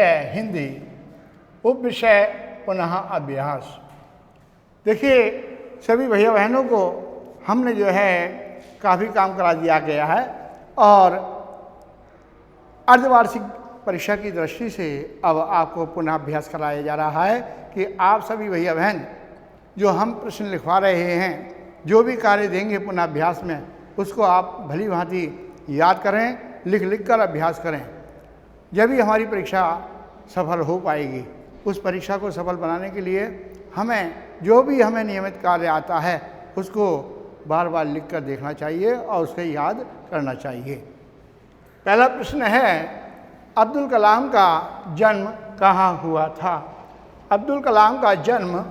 हिंदी उप विषय पुनः अभ्यास। देखिए सभी भैया बहनों को हमने जो है काफ़ी काम करा दिया गया है और अर्धवार्षिक परीक्षा की दृष्टि से अब आपको पुनः अभ्यास कराया जा रहा है कि आप सभी भैया बहन जो हम प्रश्न लिखवा रहे हैं, जो भी कार्य देंगे पुनः अभ्यास में, उसको आप भली भांति याद करें, लिख कर अभ्यास करें। जब भी हमारी परीक्षा सफल हो पाएगी। उस परीक्षा को सफल बनाने के लिए हमें जो भी हमें नियमित कार्य आता है उसको बार बार लिख कर देखना चाहिए और उसे याद करना चाहिए। पहला प्रश्न है, अब्दुल कलाम का जन्म कहाँ हुआ था? अब्दुल कलाम का जन्म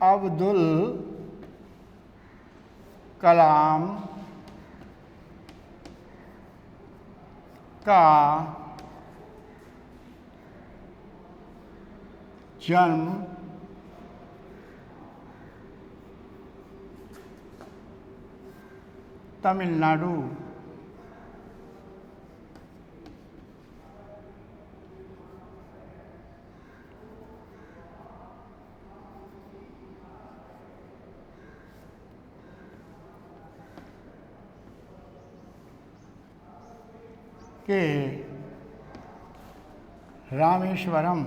अब्दुल कलाम का जन्म तमिलनाडु के रामेश्वरम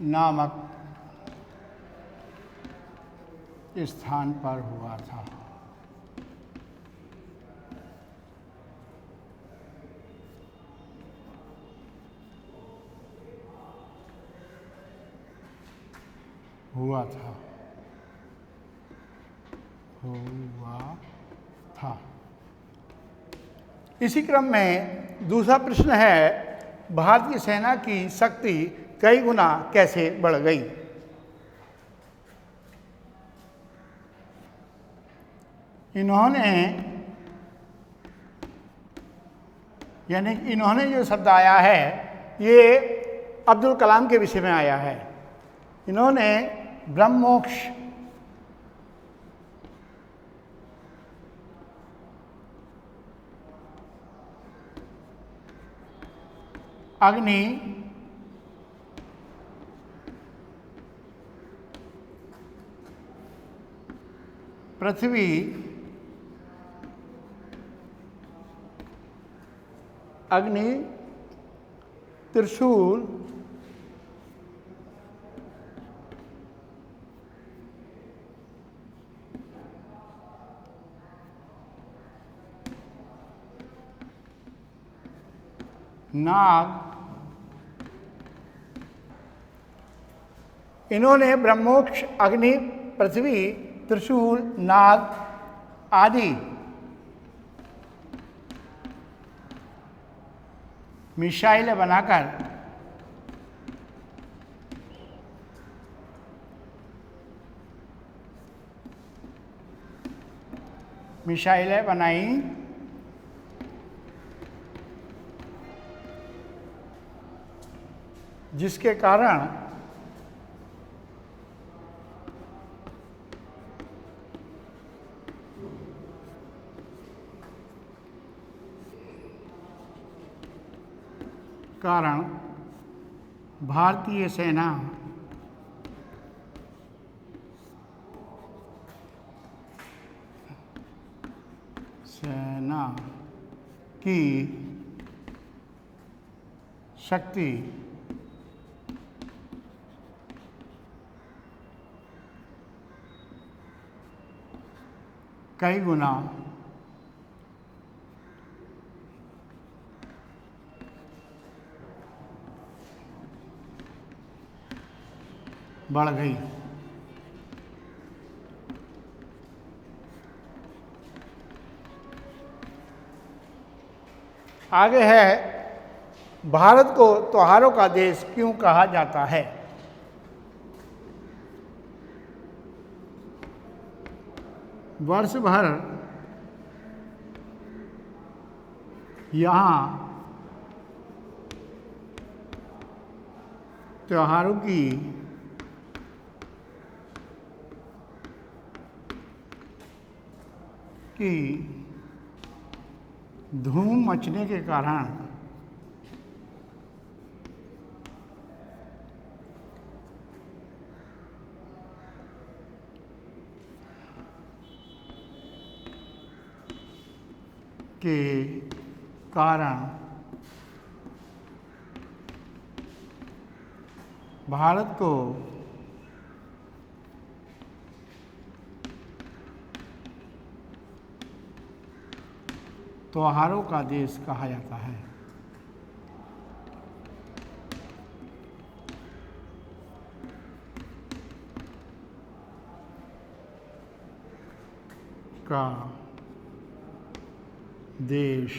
नामक स्थान पर हुआ था। हुआ था। इसी क्रम में दूसरा प्रश्न है, भारतीय सेना की शक्ति कई गुना कैसे बढ़ गई? इन्होंने जो शब्द आया है ये अब्दुल कलाम के विषय में आया है। इन्होंने ब्रह्मोक्ष अग्नि पृथ्वी अग्नि त्रिशूल नाग, इन्होंने ब्रह्मोक्ष अग्नि पृथ्वी त्रिशूल नाग आदि मिसाइलें बनाकर मिसाइलें बनाई जिसके कारण भारतीय सेना की शक्ति कई गुना बढ़ गई। आगे है, भारत को त्योहारों का देश क्यों कहा जाता है? वर्ष भर यहाँ त्योहारों की कि धूम मचने के कारण भारत को त्योहारों का देश कहा जाता है। का देश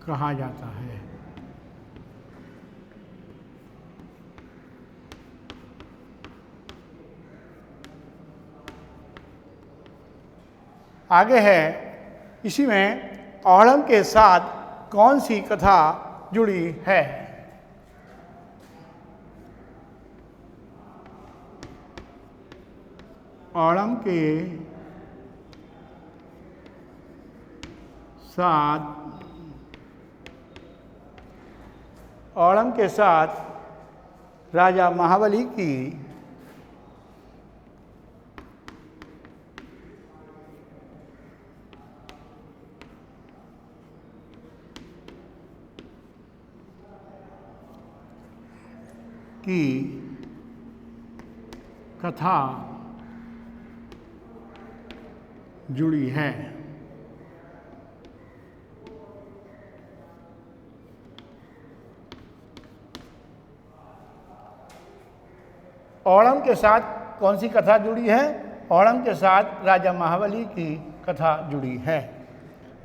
कहा जाता है। आगे है, इसी में ओणम के साथ कौन सी कथा जुड़ी है? ओणम के साथ राजा महाबली की कथा जुड़ी है। ओणम के साथ कौन सी कथा जुड़ी है? ओणम के साथ राजा महाबली की कथा जुड़ी है।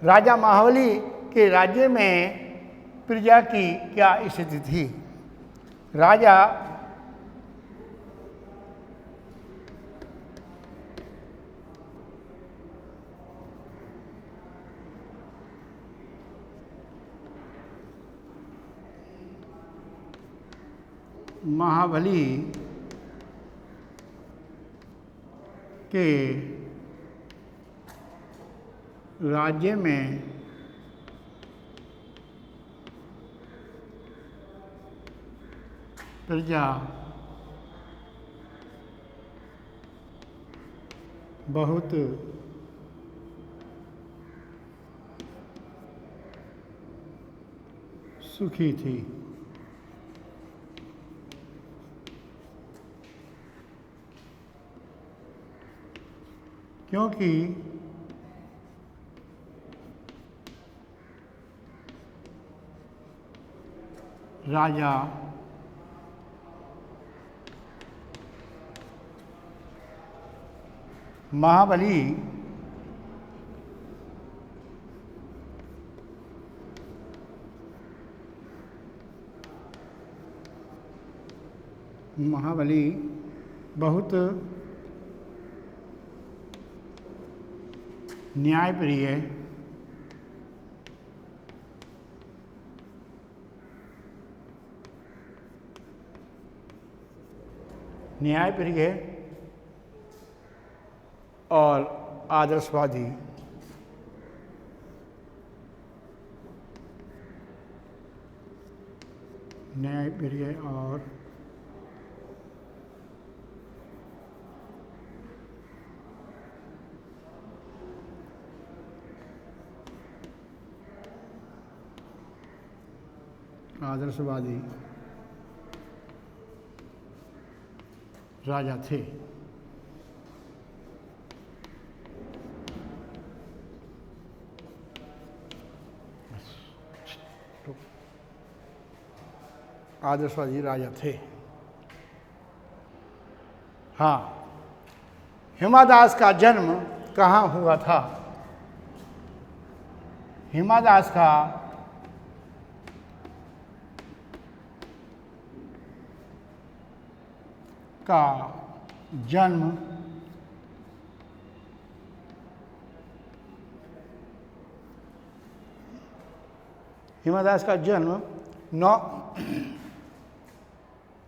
राजा महाबली के राज्य में प्रजा की क्या स्थिति थी? राजा महाबली के राज्य में प्रजा बहुत सुखी थी। क्योंकि राजा महाबली बहुत न्यायप्रिय और आदर्शवादी न्यायप्रिय और आदर्शवादी राजा थे। आदर्शवादी राजा थे। हाँ, हिमादास का जन्म कहाँ हुआ था? हिमादास का जन्म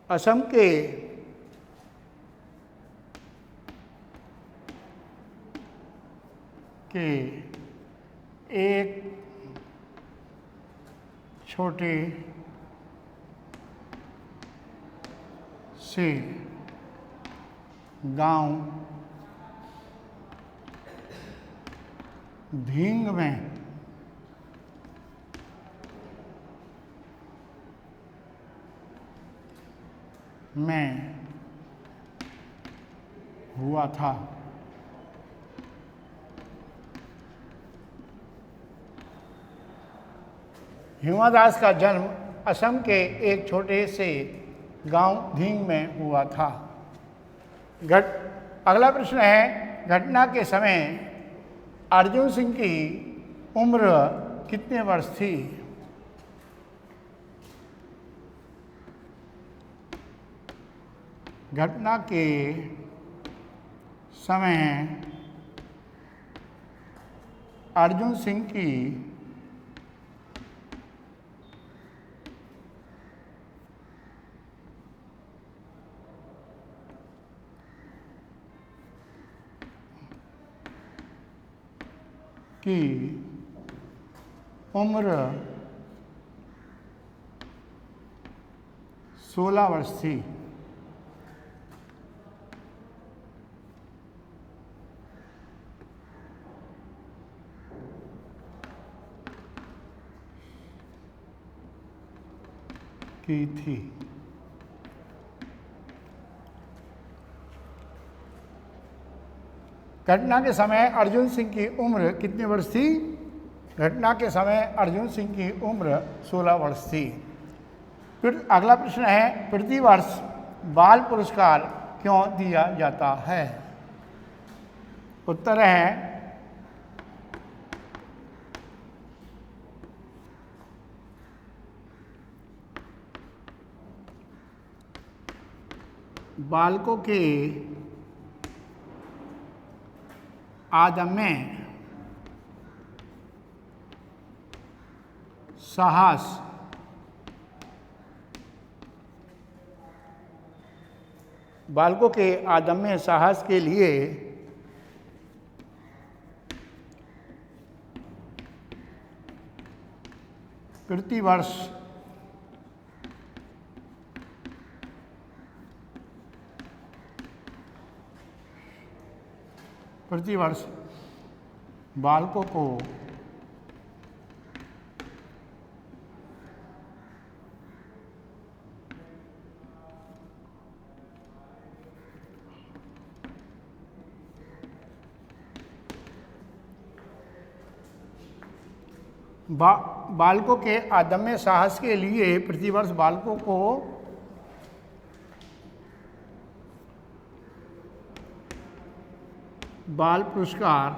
असम के के एक छोटे से गांव धींग में हुआ था। हिमा दास का जन्म असम के एक छोटे से गांव धींग में हुआ था। अगला प्रश्न है, घटना के समय अर्जुन सिंह की उम्र कितने वर्ष थी? घटना के समय अर्जुन सिंह की उम्र 16 वर्ष थी। घटना के समय अर्जुन सिंह की उम्र कितने वर्ष थी? घटना के समय अर्जुन सिंह की उम्र 16 वर्ष थी। फिर अगला प्रश्न है, प्रतिवर्ष बाल पुरस्कार क्यों दिया जाता है? उत्तर है बालकों के अदम्य साहस बालकों के अदम्य साहस के लिए प्रतिवर्ष बालकों को बालकों के अदम्य साहस के लिए प्रतिवर्ष बालकों को बाल पुरस्कार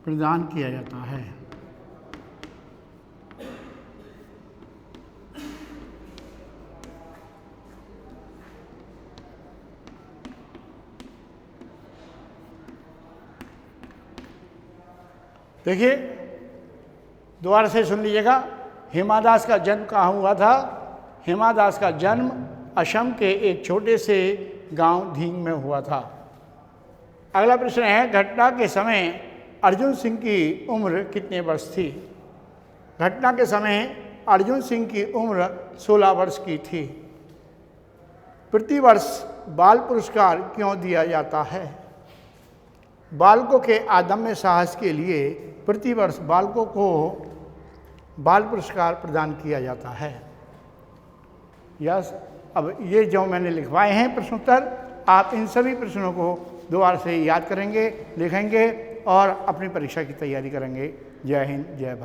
प्रदान किया जाता है। देखिए, दोबारा से सुन लीजिएगा। हिमा दास का जन्म कहाँ हुआ था? हिमा दास का जन्म असम के एक छोटे से गांव धींग में हुआ था। अगला प्रश्न है, घटना के समय अर्जुन सिंह की उम्र कितने वर्ष थी? घटना के समय अर्जुन सिंह की उम्र 16 वर्ष की थी। प्रतिवर्ष बाल पुरस्कार क्यों दिया जाता है? बालकों के अदम्य साहस के लिए प्रतिवर्ष बालकों को बाल पुरस्कार प्रदान किया जाता है। यस, अब ये जो मैंने लिखवाए हैं प्रश्नोत्तर, आप इन सभी प्रश्नों को दोबारा से याद करेंगे, लिखेंगे और अपनी परीक्षा की तैयारी करेंगे। जय हिंद, जय भारत।